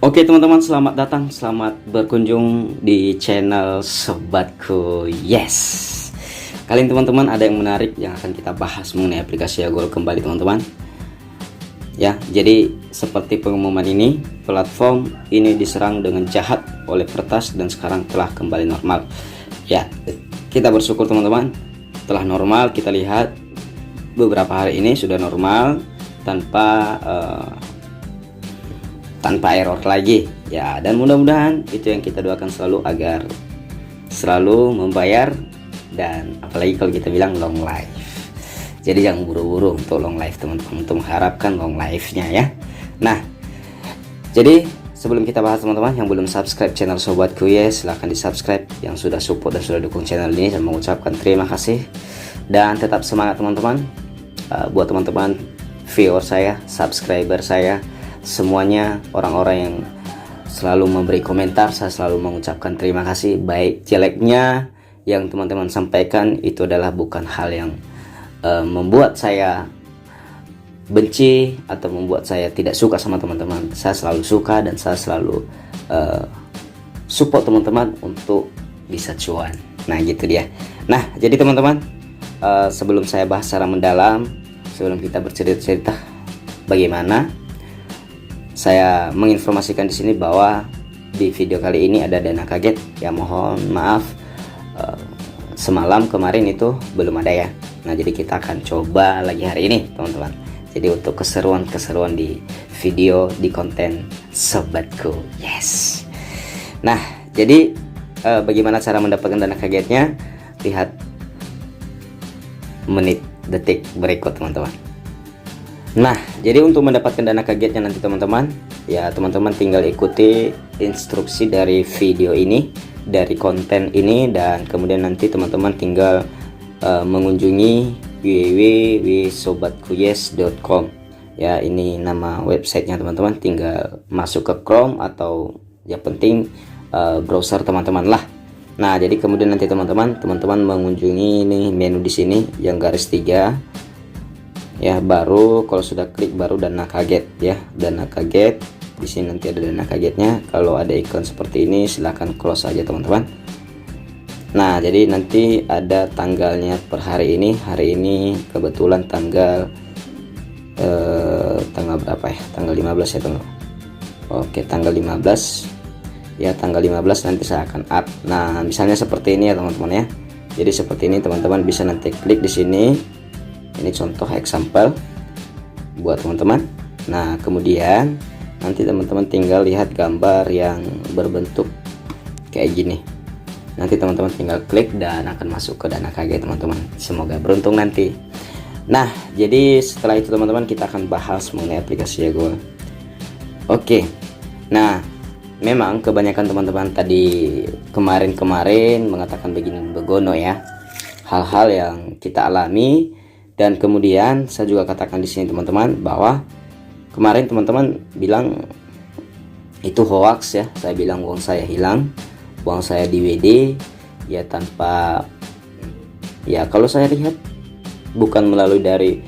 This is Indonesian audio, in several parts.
Oke teman-teman, selamat datang, selamat berkunjung di channel Sobatku. Yes, kali ini teman-teman ada yang menarik yang akan kita bahas mengenai aplikasi Yagol kembali teman-teman. Ya, jadi seperti pengumuman ini, platform ini diserang dengan jahat oleh peretas dan sekarang telah kembali normal. Ya, kita bersyukur teman-teman, telah normal. Kita lihat beberapa hari ini sudah normal tanpa error lagi ya, dan mudah-mudahan itu yang kita doakan selalu, agar selalu membayar, dan apalagi kalau kita bilang long life. Jadi jangan buru-buru untuk long life teman-teman, untuk mengharapkan long life-nya ya. Nah, jadi sebelum kita bahas teman-teman, yang belum subscribe channel Sobatku ya, silahkan di subscribe. Yang sudah support dan sudah dukung channel ini, saya mengucapkan terima kasih, dan tetap semangat teman-teman. Buat teman-teman viewer saya, subscriber saya, semuanya orang-orang yang selalu memberi komentar, saya selalu mengucapkan terima kasih. Baik jeleknya yang teman-teman sampaikan itu adalah bukan hal yang membuat saya benci atau membuat saya tidak suka sama teman-teman. Saya selalu suka dan saya selalu support teman-teman untuk bisa cuan. Nah gitu dia. Nah jadi teman-teman, sebelum saya bahas secara mendalam, sebelum kita bercerita-cerita bagaimana, saya menginformasikan di sini bahwa di video kali ini ada dana kaget. Ya mohon maaf, semalam kemarin itu belum ada ya. Nah jadi kita akan coba lagi hari ini teman-teman. Jadi untuk keseruan di video, di konten Sobatku. Yes. Nah jadi bagaimana cara mendapatkan dana kagetnya? Lihat menit detik berikut teman-teman. Nah jadi untuk mendapatkan dana kagetnya nanti teman-teman, ya teman-teman tinggal ikuti instruksi dari video ini, dari konten ini, dan kemudian nanti teman-teman tinggal mengunjungi www.sobatkuyes.com ya. Ini nama websitenya teman-teman, tinggal masuk ke Chrome atau yang penting browser teman-teman lah. Nah jadi kemudian nanti teman-teman mengunjungi ini menu di sini yang garis 3 ya, baru kalau sudah klik baru dana kaget ya, dana kaget. Di sini nanti ada dana kagetnya. Kalau ada ikon seperti ini silahkan close aja teman-teman. Nah jadi nanti ada tanggalnya per hari ini. Hari ini kebetulan tanggal berapa ya, tanggal 15 ya teman-teman. Oke, tanggal 15 ya, tanggal 15 nanti saya akan up. Nah misalnya seperti ini ya teman-teman ya. Jadi seperti ini teman-teman bisa nanti klik di sini. Ini contoh example buat teman-teman. Nah kemudian nanti teman-teman tinggal lihat gambar yang berbentuk kayak gini. Nanti teman-teman tinggal klik dan akan masuk ke dana kaget teman-teman. Semoga beruntung nanti. Nah jadi setelah itu teman-teman kita akan bahas mengenai aplikasi Yagol. Oke. Nah memang kebanyakan teman-teman tadi kemarin mengatakan begini begono ya, hal-hal yang kita alami. Dan kemudian saya juga katakan di sini teman-teman bahwa kemarin teman-teman bilang itu hoax ya. Saya bilang uang saya hilang, uang saya di WD ya, tanpa ya, kalau saya lihat bukan melalui dari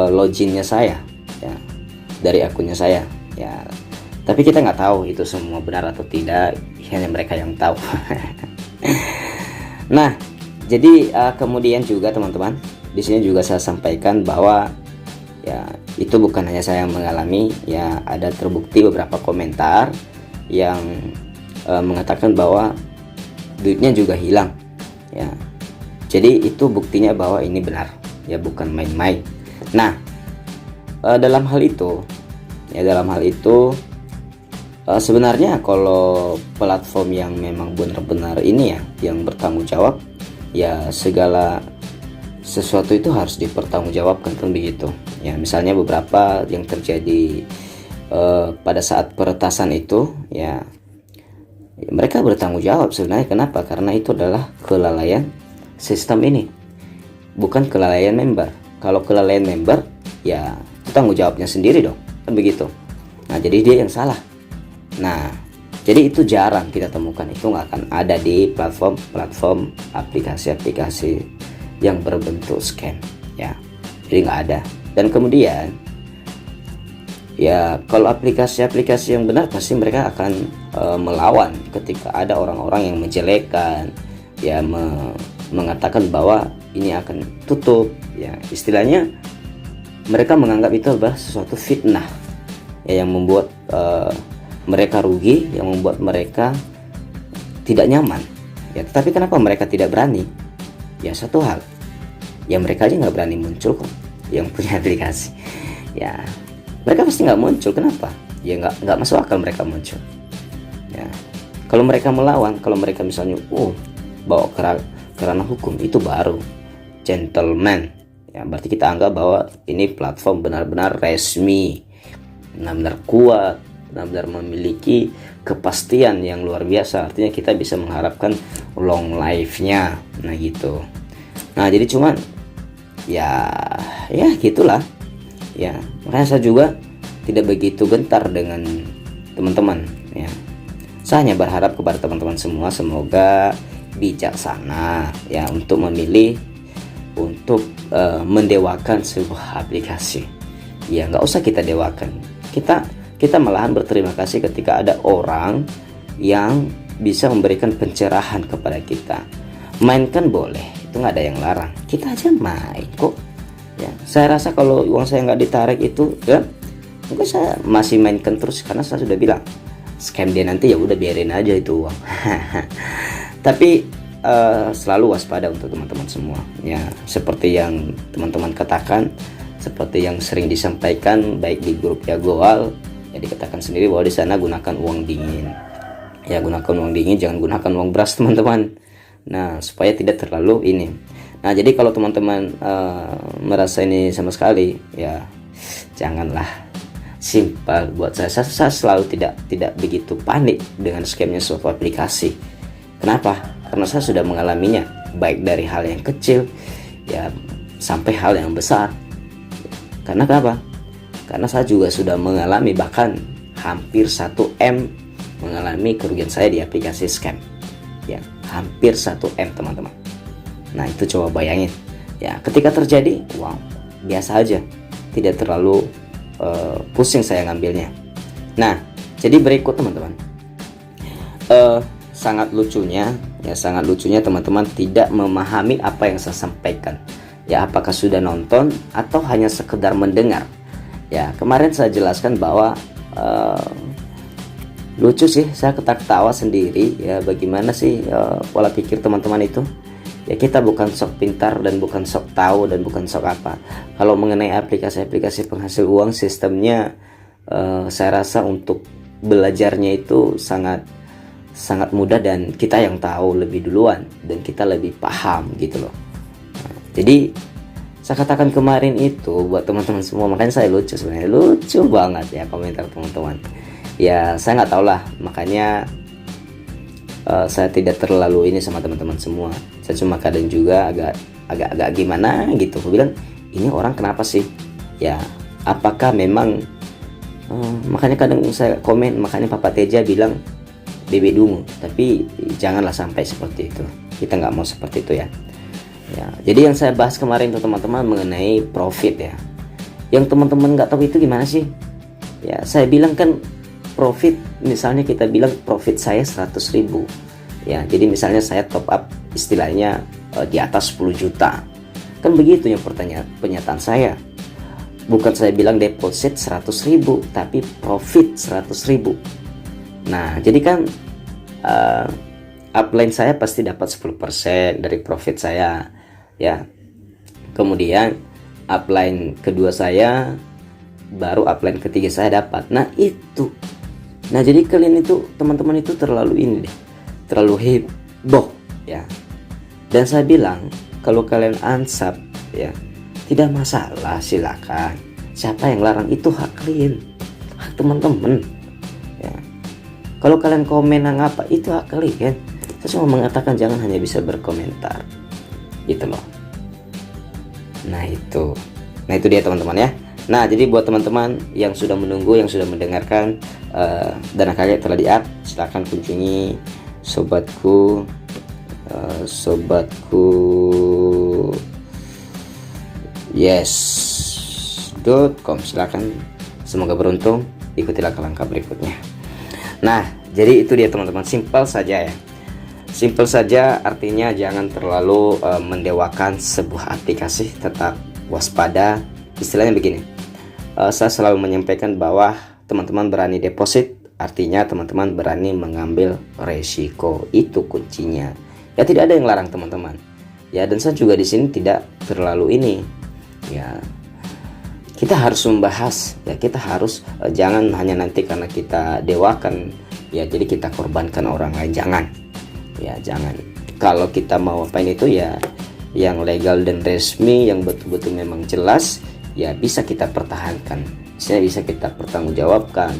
loginnya saya ya, dari akunnya saya ya. Tapi kita nggak tahu itu semua benar atau tidak, hanya mereka yang tahu. Nah jadi kemudian juga teman-teman, di sini juga saya sampaikan bahwa ya itu bukan hanya saya yang mengalami ya, ada terbukti beberapa komentar yang mengatakan bahwa duitnya juga hilang ya. Jadi itu buktinya bahwa ini benar ya, bukan main-main. Nah dalam hal itu sebenarnya kalau platform yang memang benar-benar ini ya, yang bertanggung jawab ya, segala sesuatu itu harus dipertanggungjawabkan kan begitu ya. Misalnya beberapa yang terjadi pada saat peretasan itu ya, mereka bertanggung jawab sebenarnya. Kenapa? Karena itu adalah kelalaian sistem ini, bukan kelalaian member. Kalau kelalaian member ya itu tanggung jawabnya sendiri dong kan begitu. Nah jadi dia yang salah. Nah jadi itu jarang kita temukan, itu nggak akan ada di platform aplikasi-aplikasi yang berbentuk scam ya, jadi nggak ada. Dan kemudian Ya kalau aplikasi-aplikasi yang benar pasti mereka akan melawan ketika ada orang-orang yang menjelekkan, ya mengatakan bahwa ini akan tutup, ya istilahnya mereka menganggap itu adalah sesuatu fitnah, ya, yang membuat mereka rugi, yang membuat mereka tidak nyaman, ya. Tetapi kenapa mereka tidak berani? Ya satu hal, ya mereka aja nggak berani muncul kok yang punya aplikasi, ya mereka pasti nggak muncul. Kenapa? Ya nggak masuk akal mereka muncul, ya. Kalau mereka melawan, kalau mereka misalnya bawa kerana hukum, itu baru gentleman, ya. Berarti kita anggap bahwa ini platform benar-benar resmi, benar-benar kuat, benar-benar memiliki kepastian yang luar biasa. Artinya kita bisa mengharapkan long life-nya, nah gitu. Nah jadi cuman ya gitulah, ya. Makanya saya juga tidak begitu gentar dengan teman-teman, ya. Saya hanya berharap kepada teman-teman semua semoga bijaksana, ya, untuk memilih, untuk mendewakan sebuah aplikasi. Ya nggak usah kita dewakan, kita malahan berterima kasih ketika ada orang yang bisa memberikan pencerahan kepada kita. Mainkan boleh, itu nggak ada yang larang, kita aja main kok, ya. Saya rasa kalau uang saya nggak ditarik itu, ya mungkin saya masih mainkan terus, karena saya sudah bilang scam dia nanti, ya udah biarin aja itu uang. Tapi selalu waspada untuk teman-teman semua, ya. Seperti yang teman-teman katakan, seperti yang sering disampaikan baik di grup Jagoal, ya, dikatakan sendiri bahwa di sana gunakan uang dingin, ya. Gunakan uang dingin, jangan gunakan uang beras, teman-teman. Nah supaya tidak terlalu ini. Nah jadi kalau teman-teman merasa ini sama sekali, ya janganlah. Simpel buat saya selalu tidak begitu panik dengan scamnya suatu aplikasi. Kenapa? Karena saya sudah mengalaminya, baik dari hal yang kecil, ya, sampai hal yang besar. Karena kenapa? Karena saya juga sudah mengalami bahkan hampir 1M mengalami kerugian saya di aplikasi scam, ya, hampir 1M, teman-teman. Nah itu coba bayangin, ya, ketika terjadi, wow, biasa aja, tidak terlalu pusing saya ngambilnya. Nah jadi berikut, teman-teman, sangat lucunya teman-teman tidak memahami apa yang saya sampaikan, ya. Apakah sudah nonton atau hanya sekedar mendengar? Ya kemarin saya jelaskan bahwa lucu sih, saya ketawa sendiri, ya. Bagaimana sih pola pikir teman-teman itu? Ya kita bukan sok pintar dan bukan sok tahu dan bukan sok apa. Kalau mengenai aplikasi-aplikasi penghasil uang, sistemnya saya rasa untuk belajarnya itu sangat mudah, dan kita yang tahu lebih duluan dan kita lebih paham gitu loh. Nah, jadi saya katakan kemarin itu buat teman-teman semua, makanya saya lucu, sebenarnya lucu banget ya komentar teman-teman. Ya saya nggak tahu lah, makanya saya tidak terlalu ini sama teman-teman semua. Saya cuma kadang juga agak gimana gitu. Aku bilang ini orang kenapa sih? Ya apakah memang makanya kadang saya komen, makanya Papa Teja bilang bebek dungu. Tapi janganlah sampai seperti itu. Kita nggak mau seperti itu, ya. Ya jadi yang saya bahas kemarin tuh teman-teman mengenai profit, ya. Yang teman-teman nggak tahu itu gimana sih? Ya saya bilang kan profit, misalnya kita bilang profit saya 100.000, ya. Jadi misalnya saya top up istilahnya di atas 10 juta, kan begitu yang pernyataan saya. Bukan saya bilang deposit 100.000, tapi profit 100.000. Nah jadi kan upline saya pasti dapat 10% dari profit saya, ya. Kemudian upline kedua saya, baru upline ketiga saya dapat. Nah itu. Nah jadi kalian itu, teman-teman itu terlalu ini deh, terlalu heboh, ya. Dan saya bilang kalau kalian ansap, ya tidak masalah, silakan. Siapa yang larang? Itu hak kalian, hak teman-teman, ya. Kalau kalian komen apa, itu hak kalian. Saya cuma mengatakan jangan hanya bisa berkomentar, gitu loh. Nah itu dia teman-teman, ya. Nah jadi buat teman-teman yang sudah menunggu, yang sudah mendengarkan, Dana Kaget telah di-up, silahkan kunjungi sobatku yes.com, silahkan Semoga beruntung, ikutilah langkah berikutnya. Nah, jadi itu dia teman-teman, simpel saja ya. Simpel saja artinya jangan terlalu mendewakan sebuah aplikasi, tetap waspada. Istilahnya begini, saya selalu menyampaikan bahwa teman-teman berani deposit, artinya teman-teman berani mengambil resiko, itu kuncinya. Ya tidak ada yang larang teman-teman. Ya, dan saya juga di sini tidak terlalu ini. Ya, kita harus membahas. Ya, kita harus jangan hanya nanti karena kita dewakan, ya jadi kita korbankan orang lain. Jangan. Ya, jangan. Kalau kita mau apain itu ya yang legal dan resmi, yang betul-betul memang jelas, ya bisa kita pertahankan. Bisa kita pertanggungjawabkan.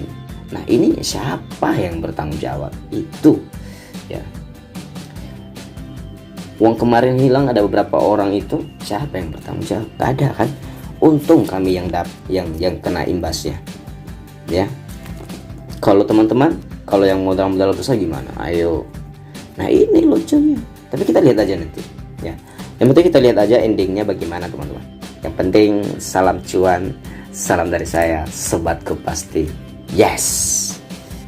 Nah, ini siapa yang bertanggung jawab? Itu ya. Uang kemarin hilang, ada beberapa orang itu, siapa yang bertanggung jawab? Gak ada kan? Untung kami yang kena imbasnya. Ya. Kalau teman-teman, kalau yang modal-modal besar gimana? Ayo. Nah, ini lucunya. Tapi kita lihat aja nanti, ya. Yang penting kita lihat aja endingnya bagaimana, teman-teman. Yang penting salam cuan, salam dari saya, sobatku pasti. Yes.